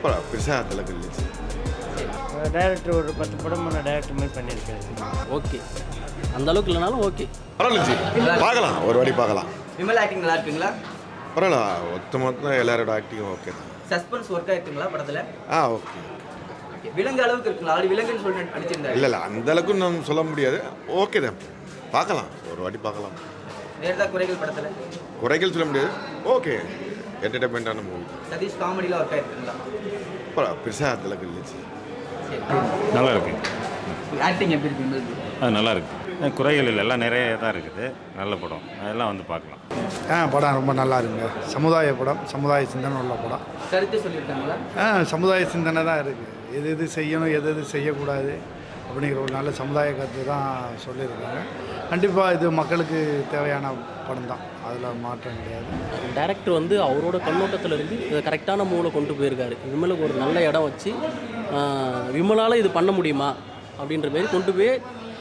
பெருசாக அதில் இருந்துச்சு. டைரக்டர் ஒரு 10 படம் டைரக்டர் மாதிரி பண்ணியிருக்காரு. ஓகே, அந்த அளவுக்கு இல்லைனாலும் ஓகே, பரவாயில்ல, பார்க்கலாம், ஒரு வாட்டி பார்க்கலாம். விமல் ஆக்டிங் நல்லா இருக்குங்களா? பரவாயில்ல, மொத்தம் எல்லாரோட ஆக்டிங்கும் ஓகே தான். சஸ்பென்ஸ் ஒர்க் ஆயிருக்குங்களா படத்தில்? ஓகே. விலங்கு அளவுக்கு இருக்குங்களா? ஆல்ரெடி விலங்குன்னு சொல்லிட்டு நடிச்சிருந்தாரு. இல்லை அந்த அளவுக்கு நம்ம சொல்ல முடியாது. ஓகே தான், பார்க்கலாம், ஒரு வாட்டி பார்க்கலாம். வேறு ஏதாவது குறைகள் படத்தில்? குறைகள் சொல்ல முடியாது. ஓகே, என்டர்டைன்மெண்ட்டான மூவி. சதீஷ் காமெடியில் ஒர்க் ஆயிருக்குங்களா? பெருசாக அதில் இருந்துச்சு. நல்லா இருக்கு. ஆக்டிங் எப்படி இருக்கு? அது நல்லா இருக்கு. குறைகள் இல்லை, எல்லாம் நிறைய தான் இருக்குது. நல்ல படம், அதெல்லாம் வந்து பார்க்கலாம். படம் ரொம்ப நல்லா இருக்குங்க. சமுதாய படம், சமுதாய சிந்தனை உள்ள படம். கருத்து சொல்லியிருக்காங்களா? சமுதாய சிந்தனை தான் இருக்குது. எது செய்யணும், எது செய்யக்கூடாது அப்படிங்கிற ஒரு நல்ல சமுதாய கருத்து தான் சொல்லியிருக்காங்க. கண்டிப்பாக இது மக்களுக்கு தேவையான படம் தான், அதில் மாற்றம் கிடையாது. டைரக்டர் வந்து அவரோட கண்ணோட்டத்தில் இருந்து இதை கரெக்டான மூவில் கொண்டு போயிருக்காரு. விமலுக்கு ஒரு நல்ல இடம் வச்சு விமலால் இது பண்ண முடியுமா அப்படின்ற மாரி கொண்டு போய்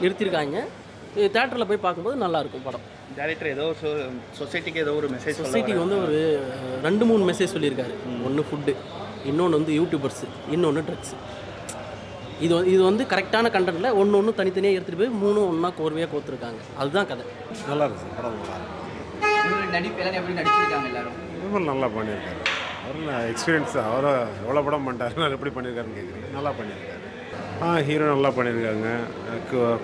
நிறுத்தியிருக்காங்க. தேட்டரில் போய் பார்க்கும்போது நல்லாயிருக்கும் படம். டேரக்டர் ஏதோ சொசைட்டிக்கு ஏதோ ஒரு மெசேஜ், சொசைட்டிக்கு வந்து ஒரு 2-3 மெசேஜ் சொல்லியிருக்காரு. ஒன்று ஃபுட்டு, இன்னொன்று வந்து யூடியூபர்ஸு, இன்னொன்று ட்ரக்ஸு. இது வந்து கரெக்டான கண்டென்ட்டில் ஒன்று தனித்தனியாக எடுத்துகிட்டு போய் 3 ஒன்றா கோர்வையாக கோத்துருக்காங்க. அதுதான் கதை. நல்லா இருக்குது படம், நல்லா இருக்குது. நடிப்பு எல்லாம் எப்படி நடிச்சிருக்காங்க எல்லாரும்? விமல் நல்லா பண்ணியிருக்காரு. அவரும் எக்ஸ்பீரியன்ஸ், அவரை எவ்வளோ படம் பண்ணிட்டாரு, எப்படி பண்ணியிருக்காருன்னு கேட்குறீங்க. நல்லா பண்ணியிருக்காரு. ஹீரோ நல்லா பண்ணியிருக்காங்க.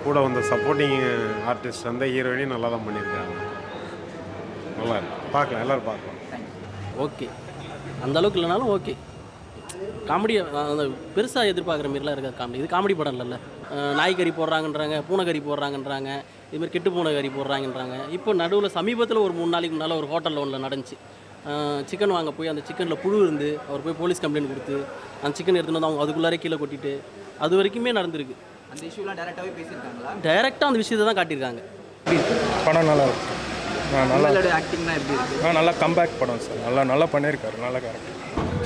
கூட வந்த சப்போர்ட்டிங் ஆர்டிஸ்ட் அந்த ஹீரோயினையும் நல்லா தான் பண்ணியிருக்காங்க. நல்லா இருக்கு, பார்க்கலாம், எல்லோரும் பார்க்கலாம். ஓகே, அந்த அளவுக்கு இல்லைனாலும் ஓகே. காமெடி அந்த பெருசாக எதிர்பார்க்குற மாரிலாம் இருக்காது காமெடி. இது காமெடி படம் இல்லைல்ல. நாய்க்கறி போடுறாங்கன்றாங்க, பூனைக்கறி போடுறாங்கன்றாங்க, இதுமாதிரி கெட்டு பூனைக்கறி போடுறாங்கன்றாங்க. இப்போ நடுவில் சமீபத்தில் ஒரு 3 நாளைக்கு முன்னால் ஒரு ஹோட்டலில் ஒன்றில் நடந்துச்சு. சிக்கன் வாங்க போய் அந்த சிக்கனில் புழு இருந்து அவர் போய் போலீஸ் கம்ப்ளைண்ட் கொடுத்து அந்த சிக்கன் எடுத்துகிட்டு வந்து அவங்க அதுக்குள்ளாரே கீழே கொட்டிட்டு அது வரைக்குமே நடந்திருக்கு. அந்த இஷ்யூலாம் டேரெக்டாகவே பேசியிருக்காங்களா? டைரெக்டாக அந்த விஷயத்தை தான் காட்டியிருக்காங்க. படம் நல்லா இருக்கு. நல்லா ஆக்டிங்லாம் எப்படி இருக்குது? நல்லா கம்பேக் படம் சார். நல்லா பண்ணியிருக்காரு. நல்ல கேரக்டர்.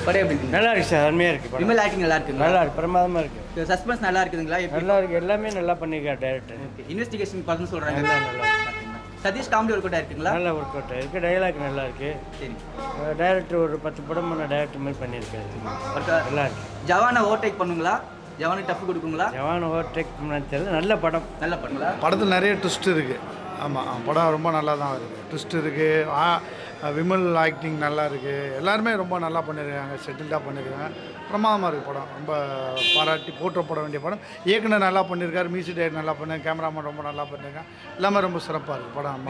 படம் எப்படி இருக்கு? நல்லா இருக்குது சார், அருமையாக இருக்குது. விமல் ஆக்டிங் நல்லா இருக்குங்களா? நல்லா இருக்குது, பிரமாதமாக இருக்குது. சஸ்பென்ஸ் நல்லா இருக்குதுங்களா? நல்லா இருக்குது, எல்லாமே நல்லா பண்ணியிருக்காரு டைரக்டர். ஓகே, இன்வெஸ்டிகேஷன் பர்சன் சொல்கிறாங்க. எல்லாம் நல்லா இருக்கு. சதீஷ் காமெடி ஒர்க் அவுட் ஆயிருக்குங்களா? நல்லா ஒர்க் அவுட் ஆயிருக்கு. டைலாக் நல்லா இருக்குது. சரி, டைரக்டர் ஒரு 10 படம் டைரக்டர் மாதிரி பண்ணியிருக்காரு. நல்லா இருக்கு. ஜவானை ஓவர்டேக் பண்ணுங்களா? ஜவானுக்கு டஃப் கொடுக்குங்களா? ஜவான் ஓவர்டேக் பண்ணான்னு தெரியல. நல்ல படம். நல்ல படங்களா? படத்தில் நிறைய ட்விஸ்ட் இருக்குது. ஆமாம், படம் ரொம்ப நல்லா தான் இருக்குது. ட்விஸ்ட் இருக்குது. விமல் ஆக்டிங் நல்லா இருக்குது. எல்லாருமே ரொம்ப நல்லா பண்ணியிருக்காங்க, செட்டில்டாக பண்ணியிருக்காங்க. பிரமாதமாக இருக்குது படம். ரொம்ப பாராட்டி போட வேண்டிய படம். இயக்குனர் நல்லா பண்ணியிருக்காரு, மியூசிக் டைரக்டர் நல்லா பண்ணி, கேமராமேன் ரொம்ப நல்லா பண்ணியிருக்காங்க. எல்லாமே ரொம்ப சிறப்பாக இருக்குது படம்.